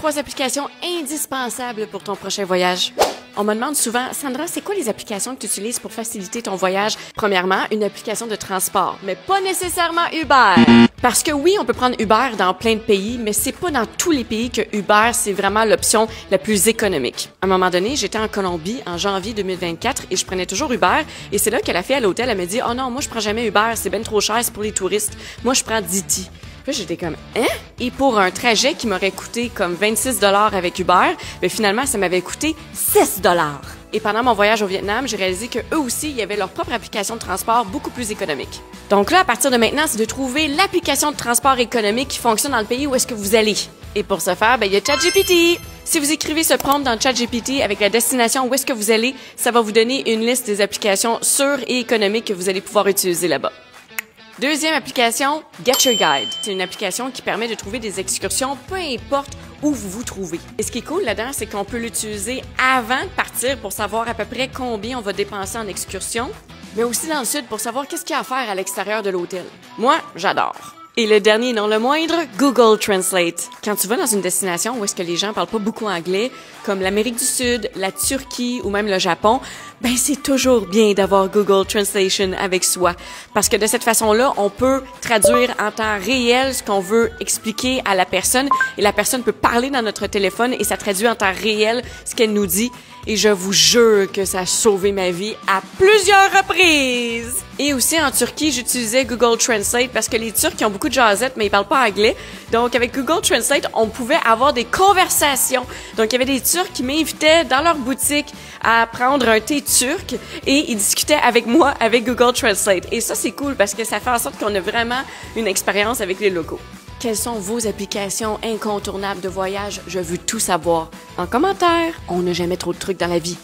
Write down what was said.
3 applications indispensables pour ton prochain voyage. On me demande souvent, Sandra, c'est quoi les applications que tu utilises pour faciliter ton voyage? Premièrement, une application de transport, mais pas nécessairement Uber. Parce que oui, on peut prendre Uber dans plein de pays, mais c'est pas dans tous les pays que Uber, c'est vraiment l'option la plus économique. À un moment donné, j'étais en Colombie en janvier 2024 et je prenais toujours Uber. Et c'est là que la fille à l'hôtel, elle m'a dit, oh non, moi je prends jamais Uber, c'est ben trop cher, c'est pour les touristes. Moi je prends Didi. Puis j'étais comme, hein? Et pour un trajet qui m'aurait coûté comme 26 $ avec Uber, ben finalement, ça m'avait coûté 6 $. Et pendant mon voyage au Vietnam, j'ai réalisé que eux aussi, ils avaient leur propre application de transport beaucoup plus économique. Donc là, à partir de maintenant, c'est de trouver l'application de transport économique qui fonctionne dans le pays où est-ce que vous allez. Et pour ce faire, ben, il y a ChatGPT. Si vous écrivez ce prompt dans ChatGPT avec la destination où est-ce que vous allez, ça va vous donner une liste des applications sûres et économiques que vous allez pouvoir utiliser là-bas. Deuxième application, Get Your Guide. C'est une application qui permet de trouver des excursions, peu importe où vous vous trouvez. Et ce qui est cool là-dedans, c'est qu'on peut l'utiliser avant de partir pour savoir à peu près combien on va dépenser en excursion, mais aussi dans le sud pour savoir qu'est-ce qu'il y a à faire à l'extérieur de l'hôtel. Moi, j'adore. Et le dernier, non le moindre, Google Translate. Quand tu vas dans une destination où est-ce que les gens parlent pas beaucoup anglais, comme l'Amérique du Sud, la Turquie ou même le Japon, ben c'est toujours bien d'avoir Google Translation avec soi. Parce que de cette façon-là, on peut traduire en temps réel ce qu'on veut expliquer à la personne et la personne peut parler dans notre téléphone et ça traduit en temps réel ce qu'elle nous dit. Et je vous jure que ça a sauvé ma vie à plusieurs reprises. Et aussi en Turquie, j'utilisais Google Translate parce que les Turcs ils ont beaucoup de jasettes, mais ils parlent pas anglais. Donc avec Google Translate, on pouvait avoir des conversations. Donc il y avait des Turcs qui m'invitaient dans leur boutique à prendre un thé turc et ils discutaient avec moi avec Google Translate. Et ça, c'est cool parce que ça fait en sorte qu'on a vraiment une expérience avec les locaux. Quelles sont vos applications incontournables de voyage? Je veux tout savoir. En commentaire, on n'a jamais trop de trucs dans la vie.